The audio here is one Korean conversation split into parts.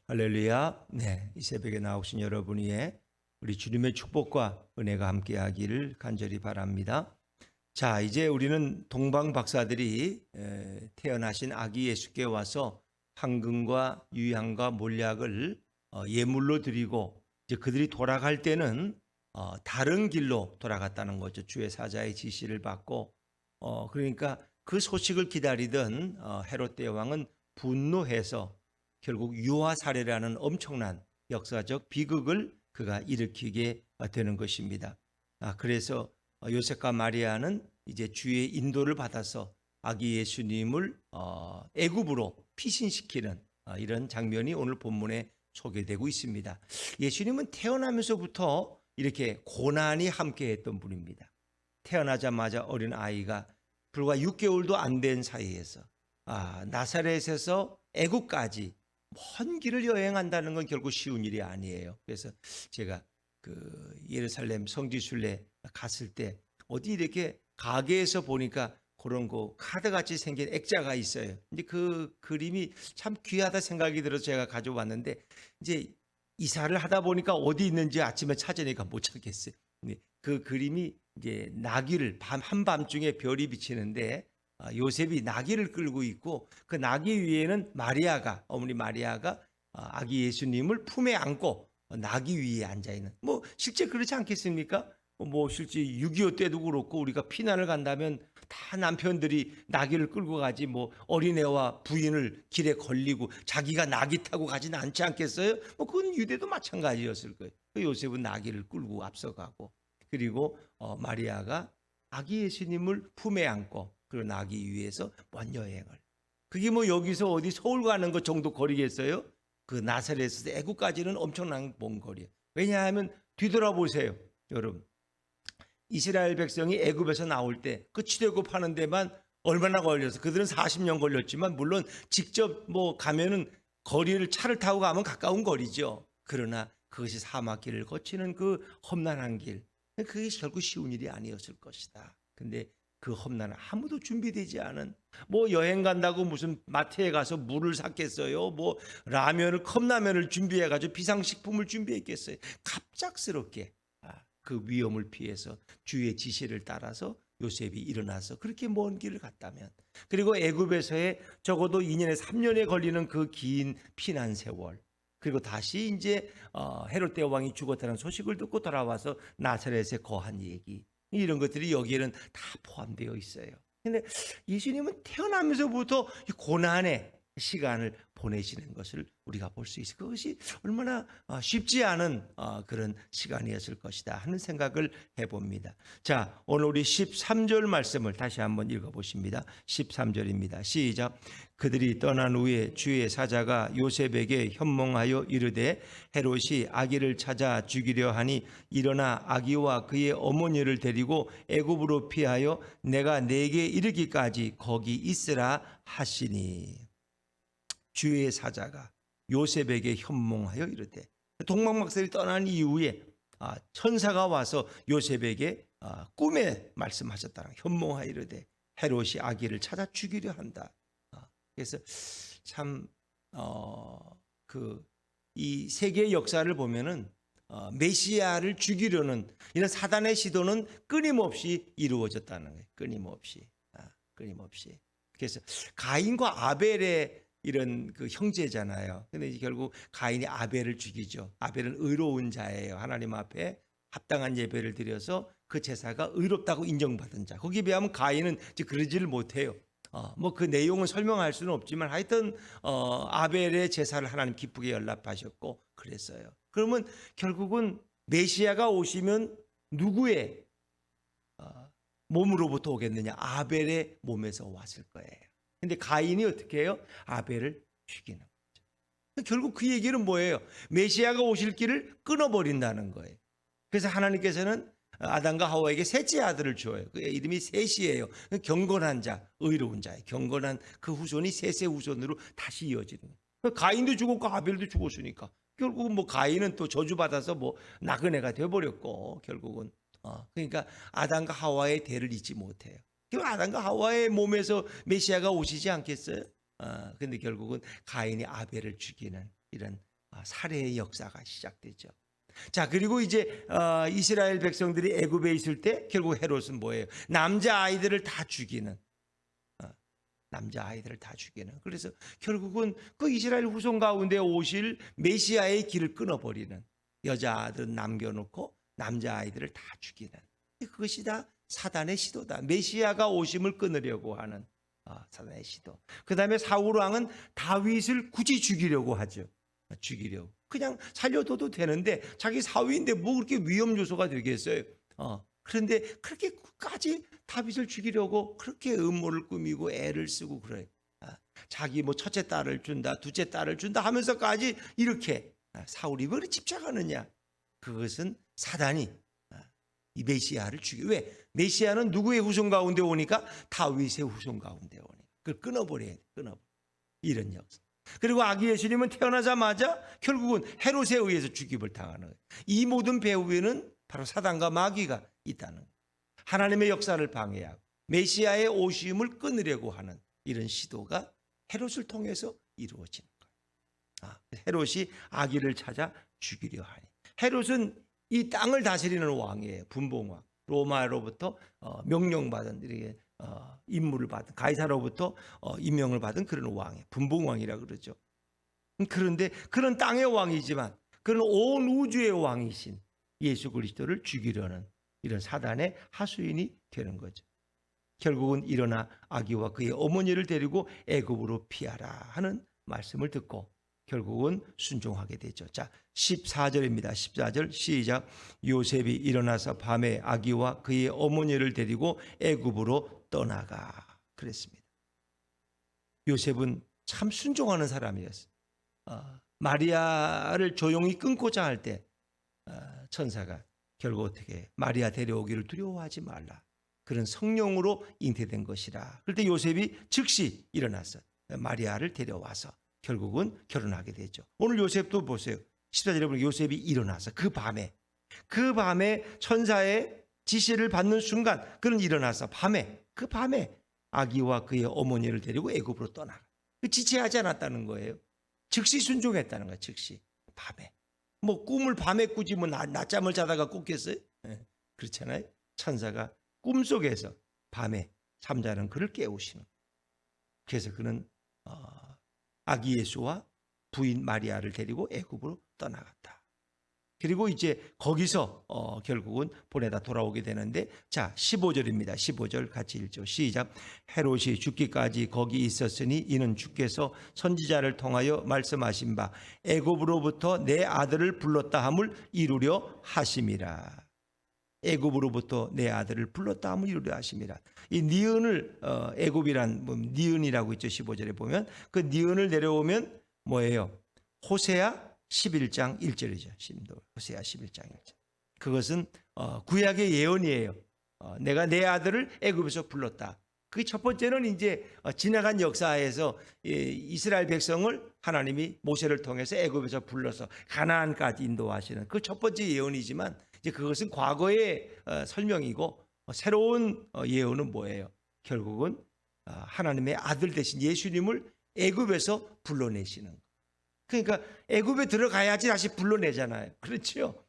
할렐루야. 네, 이 새벽에 나오신 여러분 위에 우리 주님의 축복과 은혜가 함께하기를 간절히 바랍니다. 자, 이제 우리는 동방 박사들이 태어나신 아기 예수께 와서 황금과 유향과 몰약을 예물로 드리고, 이제 그들이 돌아갈 때는 다른 길로 돌아갔다는 거죠. 주의 사자의 지시를 받고, 그러니까 그 소식을 기다리던 헤롯 대왕은 분노해서 결국 유아 살해라는 엄청난 역사적 비극을 그가 일으키게 되는 것입니다. 그래서 요셉과 마리아는 이제 주의 인도를 받아서 아기 예수님을 애굽으로 피신시키는 이런 장면이 오늘 본문에 소개되고 있습니다. 예수님은 태어나면서부터 이렇게 고난이 함께했던 분입니다. 태어나자마자 어린 아이가 불과 6개월도 안 된 사이에서 나사렛에서 애굽까지 먼 길을 여행한다는 건 결국 쉬운 일이 아니에요. 그래서 제가 그 예루살렘 성지순례 갔을 때 어디 이렇게 가게에서 보니까 그런 거 카드같이 생긴 액자가 있어요. 근데 그 그림이 참 귀하다 생각이 들어서 제가 가져왔는데, 이제 이사를 하다 보니까 어디 있는지 아침에 찾으니까 못 찾겠어요. 그 그림이 이제 나귀를 한밤중에 별이 비치는데 요셉이 나귀를 끌고 있고, 그 나귀 위에는 마리아가, 어머니 마리아가 아기 예수님을 품에 안고 나귀 위에 앉아 있는, 뭐 실제 그렇지 않겠습니까? 뭐 실제 6.25 때도 그렇고 우리가 피난을 간다면 다 남편들이 나귀를 끌고 가지, 뭐 어린애와 부인을 길에 걸리고 자기가 나귀 타고 가지는 않지 않겠어요? 뭐 그건 유대도 마찬가지였을 거예요. 요셉은 나귀를 끌고 앞서가고, 그리고 마리아가 아기 예수님을 품에 안고 그리고 나귀 위에서 먼 여행을. 그게 뭐 여기서 어디 서울 가는 것 정도 거리겠어요? 그 나사렛에서 애굽까지는 엄청난 먼 거리예요. 왜냐하면 뒤돌아보세요, 여러분. 이스라엘 백성이 애굽에서 나올 때 그 출애굽 하는 데만 얼마나 걸려서, 그들은 40년 걸렸지만 물론 직접 뭐 가면은 거리를 차를 타고 가면 가까운 거리죠. 그러나 그것이 사막길을 거치는 그 험난한 길, 그게 결국 쉬운 일이 아니었을 것이다. 근데 그 험난한, 아무도 준비되지 않은, 뭐 여행 간다고 무슨 마트에 가서 물을 샀겠어요? 뭐 라면을, 컵라면을 준비해가지고 비상식품을 준비했겠어요? 갑작스럽게 그 위험을 피해서 주의 지시를 따라서 요셉이 일어나서 그렇게 먼 길을 갔다면, 그리고 애굽에서의 적어도 2년에 3년에 걸리는 그 긴 피난 세월, 그리고 다시 이제 헤롯 대왕이 죽었다는 소식을 듣고 돌아와서 나사렛에 거한 얘기, 이런 것들이 여기에는 다 포함되어 있어요. 근데 예수님은 태어나면서부터 이 고난의 시간을 보내시는 것을 우리가 볼 수 있어요. 그것이 얼마나 쉽지 않은 그런 시간이었을 것이다 하는 생각을 해봅니다. 자, 오늘 우리 13절 말씀을 다시 한번 읽어보십니다. 13절입니다. 시작. 그들이 떠난 후에 주의 사자가 요셉에게 현몽하여 이르되, 헤롯이 아기를 찾아 죽이려 하니 일어나 아기와 그의 어머니를 데리고 애굽으로 피하여 내가 네게 이르기까지 거기 있으라 하시니. 주의 사자가 요셉에게 현몽하여 이르되, 동방박사들이 떠난 이후에 천사가 와서 요셉에게 꿈에 말씀하셨다. 현몽하여 이르되 헤롯이 아기를 찾아 죽이려 한다. 그래서 참 이 세계의 역사를 보면은 메시아를 죽이려는 이런 사단의 시도는 끊임없이 이루어졌다는 거예요. 끊임없이. 그래서 가인과 아벨의 이런 그 형제잖아요. 근데 이제 결국 가인이 아벨을 죽이죠. 아벨은 의로운 자예요. 하나님 앞에 합당한 예배를 드려서 그 제사가 의롭다고 인정받은 자. 거기에 비하면 가인은 이제 그러지를 못해요. 뭐 그 내용은 설명할 수는 없지만 하여튼 아벨의 제사를 하나님 기쁘게 연락하셨고 그랬어요. 그러면 결국은 메시아가 오시면 누구의 몸으로부터 오겠느냐? 아벨의 몸에서 왔을 거예요. 근데 가인이 어떻게 해요? 아벨을 죽이는 거죠. 결국 그 얘기는 뭐예요? 메시아가 오실 길을 끊어버린다는 거예요. 그래서 하나님께서는 아담과 하와에게 셋째 아들을 줘요. 그 이름이 셋이에요. 경건한 자, 의로운 자예요. 경건한 그 후손이 셋의 후손으로 다시 이어지는 거예요. 가인도 죽었고 아벨도 죽었으니까 결국은 뭐 가인은 또 저주받아서 뭐 나그네가 돼버렸고, 결국은 그러니까 아담과 하와의 대를 잊지 못해요. 아담과 하와의 몸에서 메시아가 오시지 않겠어요? 근데 결국은 가인이 아벨을 죽이는 이런 살해의 역사가 시작되죠. 자, 그리고 이제 이스라엘 백성들이 애굽에 있을 때 결국 헤롯은 뭐예요? 남자아이들을 다 죽이는, 남자아이들을 다 죽이는. 그래서 결국은 그 이스라엘 후손 가운데 오실 메시아의 길을 끊어버리는, 여자아들은 남겨놓고 남자아이들을 다 죽이는, 그것이 다 사단의 시도다. 메시아가 오심을 끊으려고 하는 사단의 시도. 그 다음에 사울 왕은 다윗을 굳이 죽이려고 하죠. 죽이려고. 그냥 살려둬도 되는데 자기 사위인데 뭐 그렇게 위험 요소가 되겠어요. 그런데 그렇게까지 다윗을 죽이려고 그렇게 음모를 꾸미고 애를 쓰고 그래요. 자기 뭐 첫째 딸을 준다, 둘째 딸을 준다 하면서까지 이렇게 사울이 왜 그렇게 집착하느냐? 그것은 사단이 이 메시아를 왜? 메시아는 누구의 후손 가운데 오니까? 다윗의 후손 가운데 오니까. 그걸 끊어버려야 돼. 이런 역사. 그리고 아기 예수님은 태어나자마자 결국은 헤롯에 의해서 죽임을 당하는 거예요. 이 모든 배후에는 바로 사단과 마귀가 있다는 거예요. 하나님의 역사를 방해하고 메시아의 오심을 끊으려고 하는 이런 시도가 헤롯을 통해서 이루어지는 거예요. 헤롯이 아기를 찾아 죽이려 하니. 헤롯은 이 땅을 다스리는 왕이에요. 분봉왕. 로마로부터 명령받은 이렇게 임무를 받은, 가이사로부터 임명을 받은 그런 왕이에요. 분봉왕이라 그러죠. 그런데 그런 땅의 왕이지만 그런 온 우주의 왕이신 예수 그리스도를 죽이려는 이런 사단의 하수인이 되는 거죠. 결국은 일어나 아기와 그의 어머니를 데리고 애굽으로 피하라 하는 말씀을 듣고 결국은 순종하게 되죠. 자, 14절입니다. 14절 시작. 요셉이 일어나서 밤에 아기와 그의 어머니를 데리고 애굽으로 떠나가 그랬습니다. 요셉은 참 순종하는 사람이었어요. 마리아를 조용히 끊고자 할 때 천사가 결국 어떻게 마리아 데려오기를 두려워하지 말라. 그런 성령으로 잉태된 것이라. 그럴 때 요셉이 즉시 일어나서 마리아를 데려와서 결국은 결혼하게 되죠. 오늘 요셉도 보세요. 14절에 보면 요셉이 일어나서 그 밤에 천사의 지시를 받는 순간 그는 일어나서 그 밤에 아기와 그의 어머니를 데리고 애굽으로 떠나가. 지체하지 않았다는 거예요. 즉시 순종했다는 거예요. 즉시 밤에. 뭐 꿈을 밤에 꾸지 뭐 낮잠을 자다가 꿨겠어요? 그렇잖아요. 천사가 꿈속에서 밤에 잠자는 그를 깨우시는. 그래서 그는 아기 예수와 부인 마리아를 데리고 애굽으로 떠나갔다. 그리고 이제 거기서 결국은 보내다 돌아오게 되는데, 자 15절입니다. 15절 같이 읽죠. 시작. 헤롯이 죽기까지 거기 있었으니 이는 주께서 선지자를 통하여 말씀하신 바 애굽으로부터 내 아들을 불렀다 함을 이루려 하심이라. 애굽으로부터 내 아들을 불렀다 함을 이루려 하심이라. 이 니은을 애굽이란 니은이라고 있죠. 15절에 보면 그 니은을 내려오면 뭐예요? 호세아 11장 1절이죠. 호세아 11장 1절. 그것은 구약의 예언이에요. 내가 내 아들을 애굽에서 불렀다. 그 첫 번째는 이제 지나간 역사에서 이스라엘 백성을 하나님이 모세를 통해서 애굽에서 불러서 가나안까지 인도하시는 그 첫 번째 예언이지만, 이제 그것은 과거의 설명이고 새로운 예언은 뭐예요? 결국은 하나님의 아들 대신 예수님을 애굽에서 불러내시는 거. 그러니까 애굽에 들어가야지 다시 불러내잖아요. 그렇죠?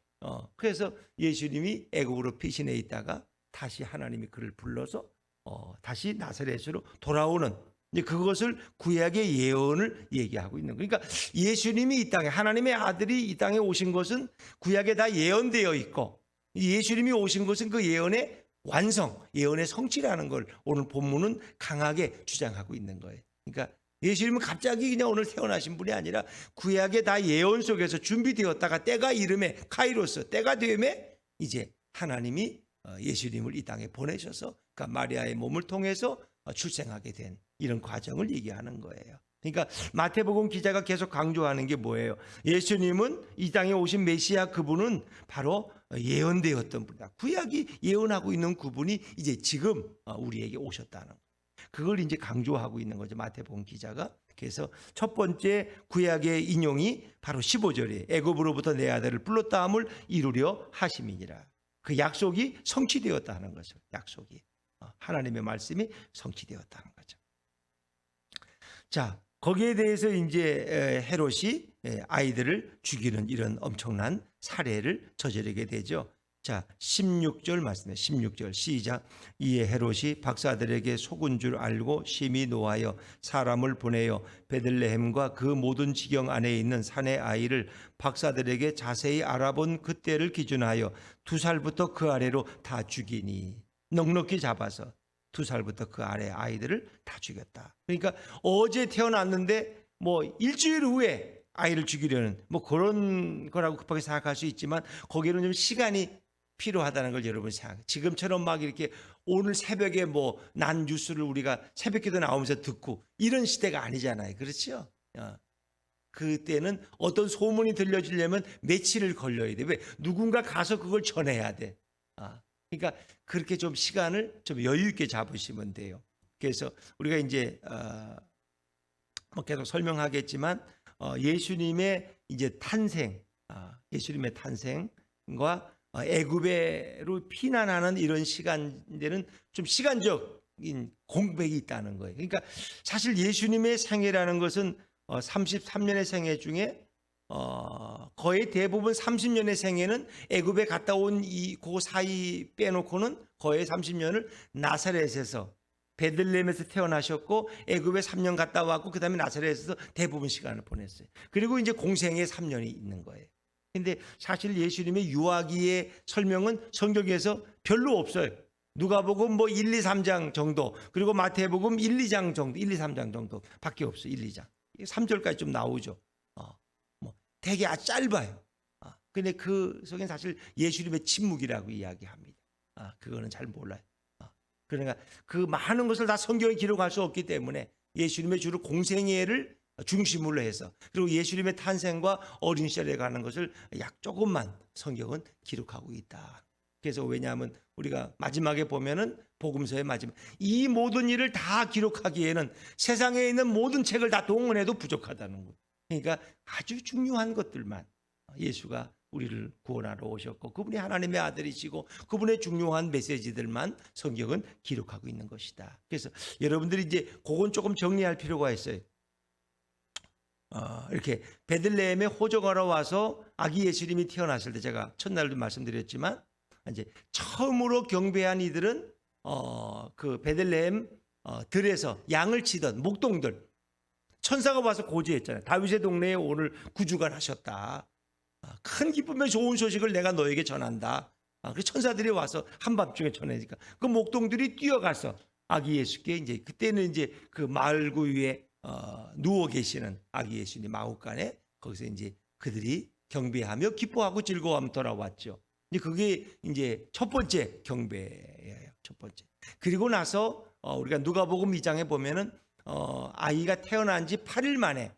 그래서 예수님이 애굽으로 피신해 있다가 다시 하나님이 그를 불러서 다시 나사렛으로 돌아오는, 이제 그것을 구약의 예언을 얘기하고 있는 거예요. 그러니까 예수님이 이 땅에, 하나님의 아들이 이 땅에 오신 것은 구약에 다 예언되어 있고, 예수님이 오신 것은 그 예언의 완성, 예언의 성취라는 걸 오늘 본문은 강하게 주장하고 있는 거예요. 그러니까 예수님은 갑자기 그냥 오늘 태어나신 분이 아니라 구약의 다 예언 속에서 준비되었다가 때가 이름에 카이로스, 때가 되음에 이제 하나님이 예수님을 이 땅에 보내셔서 그러니까 마리아의 몸을 통해서 출생하게 된 이런 과정을 얘기하는 거예요. 그러니까 마태복음 기자가 계속 강조하는 게 뭐예요? 예수님은 이 땅에 오신 메시아, 그분은 바로 예언되었던 분이다. 구약이 예언하고 있는 그분이 이제 지금 우리에게 오셨다는 거예요. 그걸 이제 강조하고 있는 거죠, 마태복음 기자가. 그래서 첫 번째 구약의 인용이 바로 15절에 애굽으로부터 내 아들을 불렀다 함을 이루려 하심이니라. 그 약속이 성취되었다 하는 거죠. 약속이 하나님의 말씀이 성취되었다는 거죠. 자, 거기에 대해서 이제 헤롯이 아이들을 죽이는 이런 엄청난 살해를 저지르게 되죠. 자, 16절 말씀해. 16절 시작. 이에 헤롯이 박사들에게 속은 줄 알고 심히 노하여 사람을 보내어 베들레헴과 그 모든 지경 안에 있는 산의 아이를 박사들에게 자세히 알아본 그때를 기준하여 2살부터 그 아래로 다 죽이니. 넉넉히 잡아서 2살부터 그 아래 아이들을 다 죽였다. 그러니까 어제 태어났는데 뭐 일주일 후에 아이를 죽이려는 뭐 그런 거라고 급하게 생각할 수 있지만 거기에는 좀 시간이 필요하다는 걸 여러분 생각해요. 지금처럼 막 이렇게 오늘 새벽에 뭐 난 뉴스를 우리가 새벽기도 나오면서 듣고 이런 시대가 아니잖아요. 그렇죠? 그때는 어떤 소문이 들려지려면 며칠을 걸려야 돼. 왜? 누군가 가서 그걸 전해야 돼. 그러니까 그렇게 좀 시간을 좀 여유 있게 잡으시면 돼요. 그래서 우리가 이제 뭐 계속 설명하겠지만 예수님의 이제 탄생, 예수님의 탄생과 애굽으로 피난하는 이런 시간들은 좀 시간적인 공백이 있다는 거예요. 그러니까 사실 예수님의 생애라는 것은 33년의 생애 중에 거의 대부분 30년의 생애는 애굽에 갔다 온 그 사이 빼놓고는 거의 30년을 나사렛에서 베들레헴에서 태어나셨고 애굽에 3년 갔다 왔고 그다음에 나사렛에서 대부분 시간을 보냈어요. 그리고 이제 공생에 3년이 있는 거예요. 근데 사실 예수님의 유아기의 설명은 성경에서 별로 없어요. 누가복음 뭐 1, 2, 3장 정도, 그리고 마태복음 1, 2장 정도, 1, 2, 3장 정도 밖에 없어요. 1, 2장. 3절까지 좀 나오죠. 뭐 되게 아주 짧아요. 근데 그 속엔 사실 예수님의 침묵이라고 이야기합니다. 그거는 잘 몰라요. 그러니까 그 많은 것을 다 성경에 기록할 수 없기 때문에 예수님의 주로 공생애를 중심으로 해서 그리고 예수님의 탄생과 어린 시절에 가는 것을 약 조금만 성경은 기록하고 있다. 그래서 왜냐하면 우리가 마지막에 보면은 복음서의 마지막 이 모든 일을 다 기록하기에는 세상에 있는 모든 책을 다 동원해도 부족하다는 거예요. 그러니까 아주 중요한 것들만 예수가 우리를 구원하러 오셨고 그분이 하나님의 아들이시고 그분의 중요한 메시지들만 성경은 기록하고 있는 것이다. 그래서 여러분들이 이제 그건 조금 정리할 필요가 있어요. 이렇게 베들레헴에 호적하러 와서 아기 예수님이 태어났을 때 제가 첫날도 말씀드렸지만 이제 처음으로 경배한 이들은 그 베들레헴 들에서 양을 치던 목동들 천사가 와서 고지했잖아요. 다윗의 동네에 오늘 구주가 나셨다. 큰 기쁨의 좋은 소식을 내가 너에게 전한다. 그 천사들이 와서 한밤중에 전해니까 그 목동들이 뛰어가서 아기 예수께 이제 그때는 이제 그 마을구 위에 누워 계시는 아기 예수님 마구간에 거기서 이제 그들이 경배하며 기뻐하고 즐거워하며 돌아왔죠. 이제 그게 이제 첫 번째 경배예요. 첫 번째. 그리고 나서 우리가 누가복음 2장에 보면은 아이가 태어난 지 8일 만에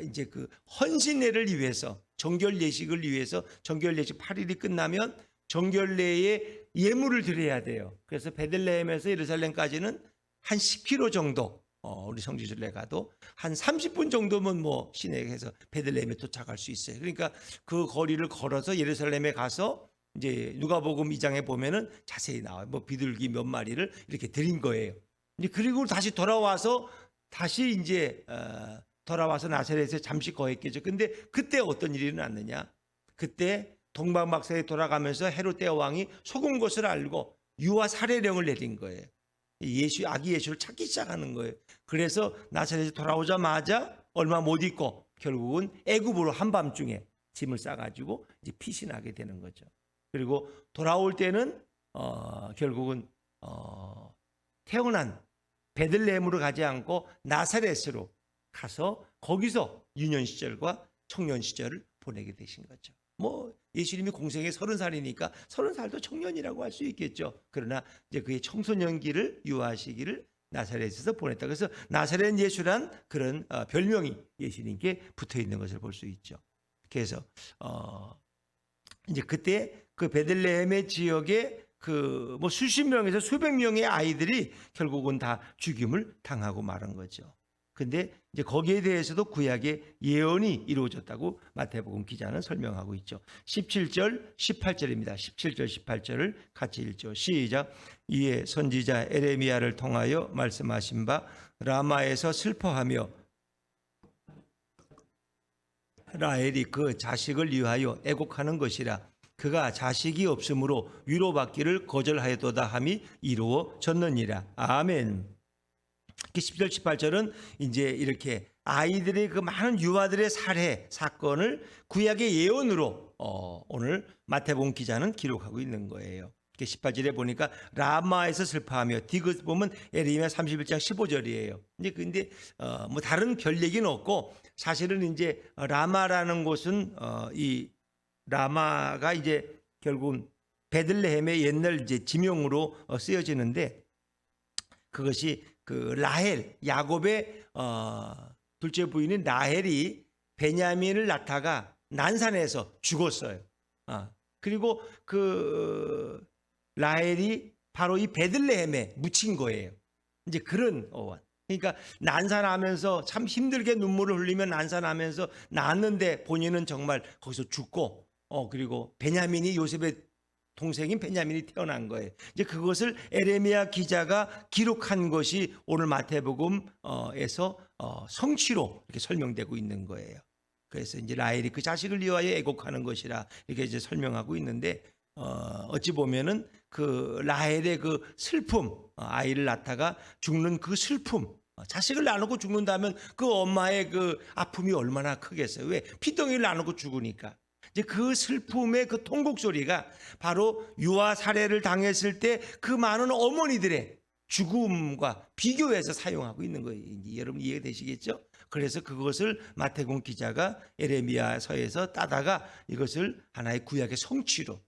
이제 그 헌신례를 위해서 정결 예식을 위해서 정결 예식 8일이 끝나면 정결례에 예물을 드려야 돼요. 그래서 베들레헴에서 예루살렘까지는 한 10km 정도 우리 성지순례 가도 한 30분 정도면 뭐 시내에서 베들레헴에 도착할 수 있어요. 그러니까 그 거리를 걸어서 예루살렘에 가서 이제 누가복음 2장에 보면은 자세히 나와요. 뭐 비둘기 몇 마리를 이렇게 드린 거예요. 그리고 다시 돌아와서 다시 이제 돌아와서 나사렛에 잠시 거했겠죠. 근데 그때 어떤 일이 일어났느냐? 그때 동방박사에 돌아가면서 헤롯 대왕이 속은 것을 알고 유아 살해령을 내린 거예요. 아기 예수를 찾기 시작하는 거예요. 그래서 나사렛에 돌아오자마자 얼마 못 있고 결국은 애굽으로 한밤중에 짐을 싸가지고 이제 피신하게 되는 거죠. 그리고 돌아올 때는 결국은 태어난 베들레헴으로 가지 않고 나사렛으로 가서 거기서 유년 시절과 청년 시절을 보내게 되신 거죠. 뭐 예수님이 공생에 30살이니까 30살도 청년이라고 할 수 있겠죠. 그러나 이제 그의 청소년기를 유아 시기를 나사렛에서 보냈다. 그래서 나사렛 예수란 그런 별명이 예수님께 붙어 있는 것을 볼 수 있죠. 그래서 이제 그때 그 베들레헴의 지역에 그 뭐 수십 명에서 수백 명의 아이들이 결국은 다 죽임을 당하고 말은 거죠. 근데 이제 거기에 대해서도 구약의 예언이 이루어졌다고 마태복음 기자는 설명하고 있죠. 17절, 18절입니다. 17절, 18절을 같이 읽죠. 시작. 이에 선지자 에레미야를 통하여 말씀하신 바 라마에서 슬퍼하며 라헬이 그 자식을 위하여 애곡하는 것이라. 그가 자식이 없으므로 위로받기를 거절하였도다 함이 이루어졌느니라. 아멘. 10절 18절은 이제 이렇게 아이들의 그 많은 유아들의 살해 사건을 구약의 예언으로 오늘 마태복음 기자는 기록하고 있는 거예요. 18절에 보니까 라마에서 슬퍼하며 디귿 보면 에레미야 31장 15절이에요. 이제 근데 뭐 다른 별 얘기는 없고 사실은 이제 라마라는 곳은 이 라마가 이제 결국은 베들레헴의 옛날 이제 지명으로 쓰여지는데 그것이 그 라헬 야곱의 둘째 부인인 라헬이 베냐민을 낳다가 난산에서 죽었어요. 그리고 그 라헬이 바로 이 베들레헴에 묻힌 거예요. 이제 그런 어원. 그러니까 난산하면서 참 힘들게 눈물을 흘리며 난산하면서 낳았는데 본인은 정말 거기서 죽고 그리고 베냐민이 요셉의 동생인 베냐민이 태어난 거예요. 이제 그것을 에레미야 기자가 기록한 것이 오늘 마태복음에서 성취로 이렇게 설명되고 있는 거예요. 그래서 이제 라헬이 그 자식을 위하여 애곡하는 것이라 이렇게 이제 설명하고 있는데 어찌 보면은 그 라헬의 그 슬픔, 아이를 낳다가 죽는 그 슬픔, 자식을 나누고 죽는다면 그 엄마의 그 아픔이 얼마나 크겠어요. 왜? 피덩이를 나누고 죽으니까. 이제 그 슬픔의 그 통곡 소리가 바로 유아 살해를 당했을 때 그 많은 어머니들의 죽음과 비교해서 사용하고 있는 거예요. 여러분 이해되시겠죠? 그래서 그것을 마태복음 기자가 에레미야서에서 따다가 이것을 하나의 구약의 성취로.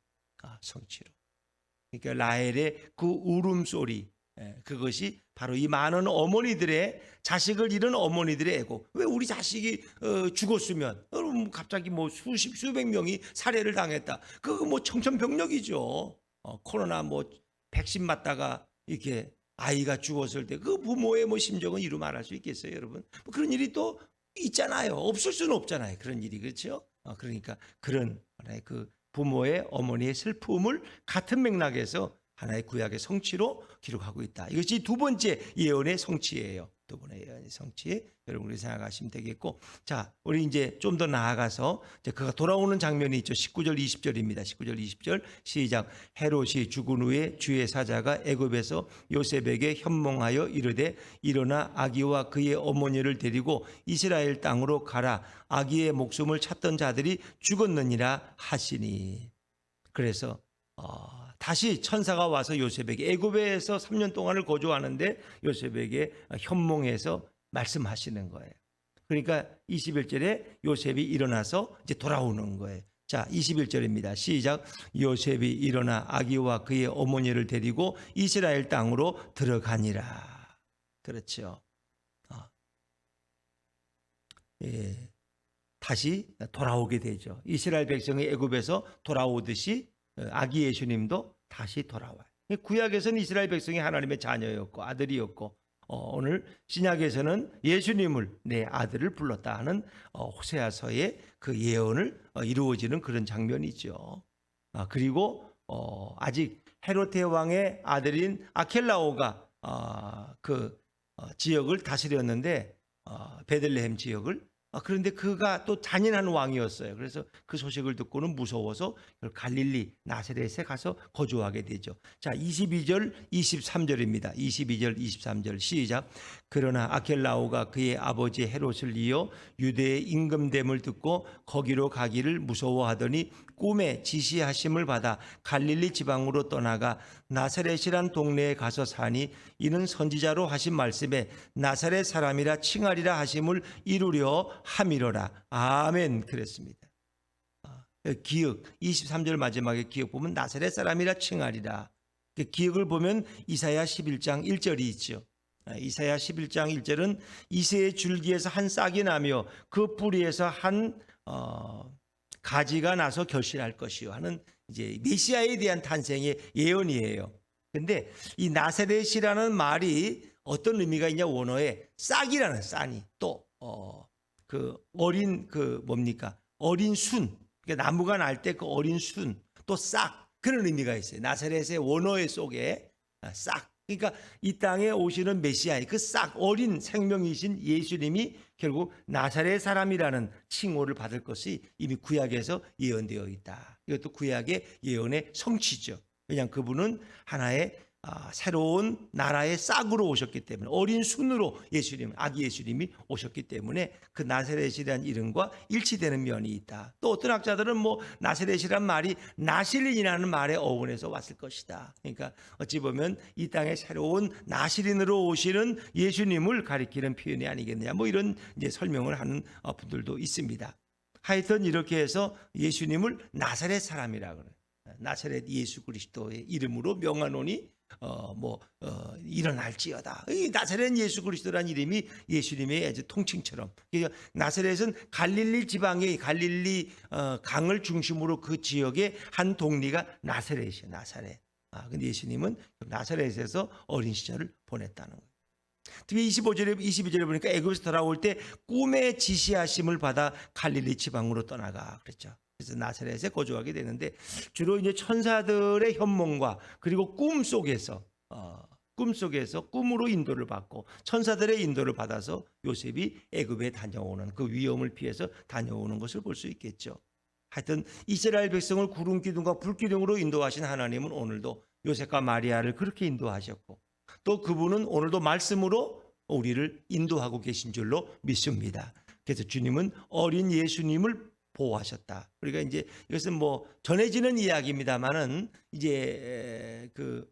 그러니까 라헬의 그 울음소리, 그것이 바로 이 많은 어머니들의 자식을 잃은 어머니들의 애곡. 왜 우리 자식이 죽었으면 갑자기 뭐 수백 명이 살해를 당했다. 그거 뭐 청천벽력이죠. 코로나 뭐 백신 맞다가 이렇게 아이가 죽었을 때 그 부모의 뭐 심정은 이루 말할 수 있겠어요, 여러분? 뭐 그런 일이 또 있잖아요. 없을 수는 없잖아요. 그런 일이 그렇죠. 그러니까 그런 하나의 그 부모의 어머니의 슬픔을 같은 맥락에서 하나의 구약의 성취로 기록하고 있다. 이것이 두 번째 예언의 성취예요. 두 번의 예언의 성취. 여러분이 생각하시면 되겠고, 자, 우리 이제 좀 더 나아가서 이제 그가 돌아오는 장면이 있죠. 19절 20절입니다. 19절 20절 시작. 헤롯이 죽은 후에 주의 사자가 애굽에서 요셉에게 현몽하여 이르되 일어나 아기와 그의 어머니를 데리고 이스라엘 땅으로 가라. 아기의 목숨을 찾던 자들이 죽었느니라 하시니. 그래서 다시 천사가 와서 요셉에게 애굽에서 3년 동안을 거주하는데 요셉에게 현몽해서 말씀하시는 거예요. 그러니까 21절에 요셉이 일어나서 이제 돌아오는 거예요. 자, 21절입니다. 시작. 요셉이 일어나 아기와 그의 어머니를 데리고 이스라엘 땅으로 들어가니라. 그렇죠. 다시 돌아오게 되죠. 이스라엘 백성이 애굽에서 돌아오듯이 아기 예수님도 다시 돌아와요. 구약에서는 이스라엘 백성이 하나님의 자녀였고 아들이었고 오늘 신약에서는 예수님을 내 아들을 불렀다 하는 호세아서의 그 예언을 이루어지는 그런 장면이죠. 그리고 아직 헤롯의 왕의 아들인 아켈라오가 그 지역을 다스렸는데 베들레헴 지역을 그런데 그가 또 잔인한 왕이었어요. 그래서 그 소식을 듣고는 무서워서 갈릴리 나사렛에 가서 거주하게 되죠. 자, 22절 23절입니다. 22절 23절 시작. 그러나 아켈라오가 그의 아버지 헤롯을 이어 유대의 임금됨을 듣고 거기로 가기를 무서워하더니 꿈에 지시하심을 받아 갈릴리 지방으로 떠나가 나사렛이란 동네에 가서 사니 이는 선지자로 하신 말씀에 나사렛 사람이라 칭하리라 하심을 이루려 함이로라. 아멘. 그랬습니다. 기억 23절 마지막에 기억 보면 나사렛 사람이라 칭하리라. 기억을 보면 이사야 11장 1절이 있죠. 이사야 11장 1절은 이새의 줄기에서 한 싹이 나며 그 뿌리에서 한 가지가 나서 결실할 것이요 하는 이제 메시아에 대한 탄생의 예언이에요. 근데 이 나사렛이라는 말이 어떤 의미가 있냐, 원어에 싹이라는 싹이 또 그 어린 그 뭡니까? 어린 순. 그러니까 나무가 날 때 그 어린 순, 또 싹, 그런 의미가 있어요. 나사렛의 원어의 속에 싹. 그러니까 이 땅에 오시는 메시아, 그 싹 어린 생명이신 예수님이 결국 나사렛 사람이라는 칭호를 받을 것이 이미 구약에서 예언되어 있다. 이것도 구약의 예언의 성취죠. 왜냐하면 그분은 하나의 새로운 나라의 싹으로 오셨기 때문에, 어린 순으로 예수님, 아기 예수님이 오셨기 때문에 그 나사렛이라는 이름과 일치되는 면이 있다. 또 어떤 학자들은 뭐 나사렛이란 말이 나실린이라는 말에 어원해서 왔을 것이다. 그러니까 어찌 보면 이 땅에 새로운 나실린으로 오시는 예수님을 가리키는 표현이 아니겠느냐, 뭐 이런 이제 설명을 하는 분들도 있습니다. 하여튼 이렇게 해서 예수님을 나사렛 사람이라고 그래요. 나사렛 예수 그리스도의 이름으로 명하노니 일어날지어다. 이 나사렛 예수 그리스도라는 이름이 예수님의 아주 통칭처럼, 나사렛은 갈릴리 지방의 갈릴리 강을 중심으로 그 지역의 한 동리가 나사렛이에요. 나사렛. 근데 예수님은 나사렛에서 어린 시절을 보냈다는 거예요. 특히 22절에 보니까 애굽에서 돌아올 때 꿈의 지시하심을 받아 갈릴리 지방으로 떠나가 그랬죠. 그래서 나사렛에 거주하게 되는데, 주로 이제 천사들의 현몽과 그리고 꿈 속에서 꿈으로 인도를 받고 천사들의 인도를 받아서 요셉이 애굽에 다녀오는, 그 위험을 피해서 다녀오는 것을 볼 수 있겠죠. 하여튼 이스라엘 백성을 구름 기둥과 불 기둥으로 인도하신 하나님은 오늘도 요셉과 마리아를 그렇게 인도하셨고, 또 그분은 오늘도 말씀으로 우리를 인도하고 계신 줄로 믿습니다. 그래서 주님은 어린 예수님을 보호하셨다. 우리가 이제 이것은 뭐 전해지는 이야기입니다만은, 이제 그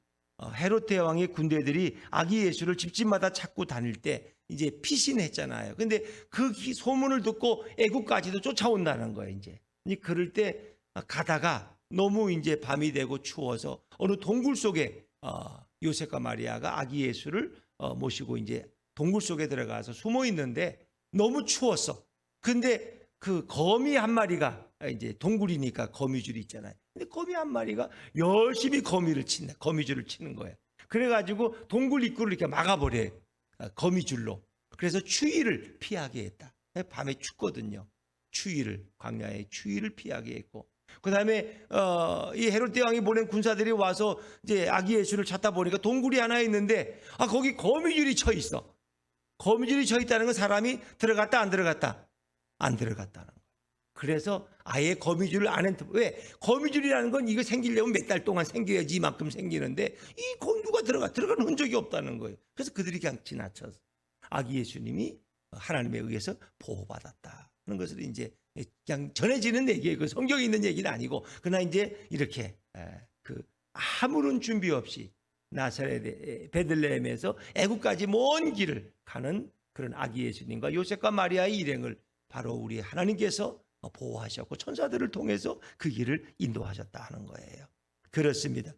헤롯 왕의 군대들이 아기 예수를 집집마다 찾고 다닐 때 이제 피신했잖아요. 근데 그 소문을 듣고 애국까지도 쫓아온다는 거예요. 이제 그럴 때 가다가 너무 이제 밤이 되고 추워서 어느 동굴 속에 요셉과 마리아가 아기 예수를 모시고 이제 동굴 속에 들어가서 숨어 있는데 너무 추웠어. 근데 그 거미 한 마리가, 이제 동굴이니까 거미줄이 있잖아요. 근데 거미 한 마리가 열심히 거미줄을 치는 거예요. 그래가지고 동굴 입구를 이렇게 막아버려요. 거미줄로. 그래서 추위를 피하게 했다. 밤에 춥거든요. 광야의 추위를 피하게 했고, 그 다음에 이 헤롯 왕이 보낸 군사들이 와서 이제 아기 예수를 찾다 보니까 동굴이 하나 있는데 거기 거미줄이 쳐 있어. 거미줄이 쳐 있다는 건 사람이 들어갔다 안 들어갔다? 안 들어갔다는 거예요. 그래서 아예 거미줄을 안 했다. 왜? 거미줄이라는 건 이거 생기려면 몇 달 동안 생겨야지 이만큼 생기는데 누가 들어간 흔적이 없다는 거예요. 그래서 그들이 그냥 지나쳐서 아기 예수님이 하나님에 의해서 보호받았다는 것을 이제 그냥 전해지는 얘기예요. 그 성경에 있는 얘기는 아니고, 그러나 이제 이렇게 그 아무런 준비 없이 나사렛 베들레헴에서 애굽까지 먼 길을 가는 그런 아기 예수님과 요셉과 마리아의 일행을 바로 우리 하나님께서 보호하셨고 천사들을 통해서 그 길을 인도하셨다 하는 거예요. 그렇습니다.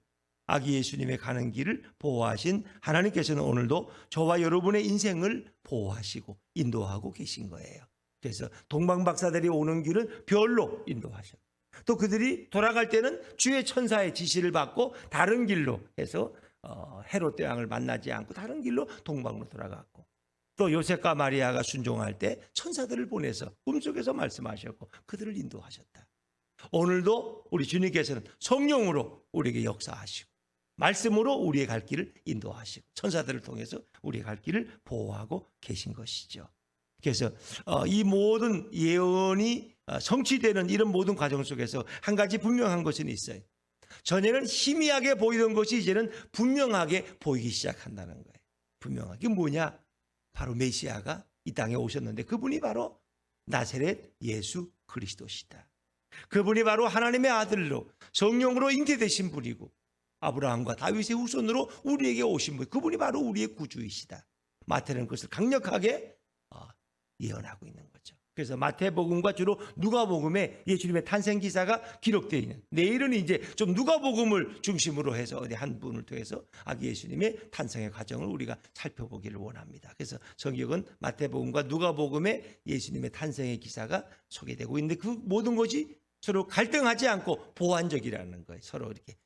아기 예수님의 가는 길을 보호하신 하나님께서는 오늘도 저와 여러분의 인생을 보호하시고 인도하고 계신 거예요. 그래서 동방박사들이 오는 길은 별로 인도하셨고, 또 그들이 돌아갈 때는 주의 천사의 지시를 받고 다른 길로 해서 헤롯 왕을 만나지 않고 다른 길로 동방으로 돌아갔고, 또 요셉과 마리아가 순종할 때 천사들을 보내서 꿈속에서 말씀하셨고 그들을 인도하셨다. 오늘도 우리 주님께서는 성령으로 우리에게 역사하시고 말씀으로 우리의 갈 길을 인도하시고 천사들을 통해서 우리의 갈 길을 보호하고 계신 것이죠. 그래서 이 모든 예언이 성취되는 이런 모든 과정 속에서 한 가지 분명한 것은 있어요. 전에는 희미하게 보이던 것이 이제는 분명하게 보이기 시작한다는 거예요. 분명하게 뭐냐? 바로 메시아가 이 땅에 오셨는데 그분이 바로 나사렛 예수 그리스도시다. 그분이 바로 하나님의 아들로 성령으로 잉태되신 분이고 아브라함과 다윗의 후손으로 우리에게 오신 분, 그분이 바로 우리의 구주이시다. 마태는 그것을 강력하게 예언하고 있는 거죠. 그래서 마태복음과 주로 누가복음에 예수님의 탄생 기사가 기록되어 있는, 내일은 이제 좀 누가복음을 중심으로 해서 어디 한 분을 통해서 아기 예수님의 탄생의 과정을 우리가 살펴보기를 원합니다. 그래서 성경은 마태복음과 누가복음에 예수님의 탄생의 기사가 소개되고 있는데 그 모든 것이 서로 갈등하지 않고 보완적이라는 거예요. 서로 이렇게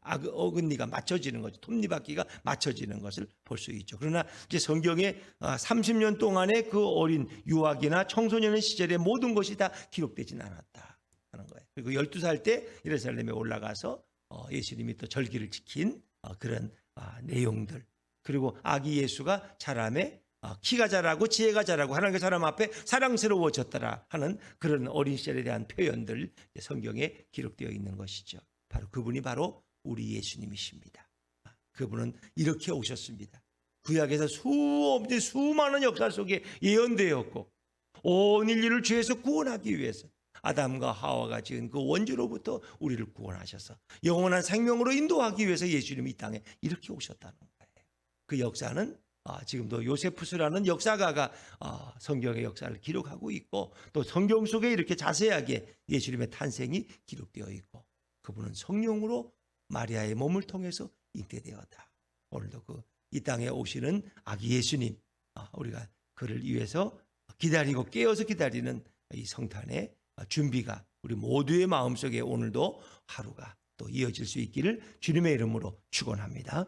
어금니가 맞춰지는 거죠. 톱니바퀴가 맞춰지는 것을 볼 수 있죠. 그러나 이제 성경에 30년 동안의 그 어린 유아기나 청소년 시절의 모든 것이 다 기록되진 않았다 하는 거예요. 그리고 12살 때 예루살렘에 올라가서 예수님이 또 절기를 지킨 그런 내용들, 그리고 아기 예수가 자라매 키가 자라고 지혜가 자라고 하나님의 사람 앞에 사랑스러워졌더라 하는 그런 어린 시절에 대한 표현들 성경에 기록되어 있는 것이죠. 바로 그분이 바로 우리 예수님이십니다. 그분은 이렇게 오셨습니다. 구약에서 수많은 역사 속에 예언되었고 온 인류를 죄에서 구원하기 위해서 아담과 하와가 지은 그 원죄로부터 우리를 구원하셔서 영원한 생명으로 인도하기 위해서 예수님이 이 땅에 이렇게 오셨다는 거예요. 그 역사는 지금도 요세푸스라는 역사가가 성경의 역사를 기록하고 있고 또 성경 속에 이렇게 자세하게 예수님의 탄생이 기록되어 있고 그분은 성령으로 마리아의 몸을 통해서 잉태되었다. 오늘도 이 땅에 오시는 아기 예수님, 우리가 그를 위해서 기다리고 깨어서 기다리는 이 성탄의 준비가 우리 모두의 마음속에 오늘도 하루가 또 이어질 수 있기를 주님의 이름으로 축원합니다.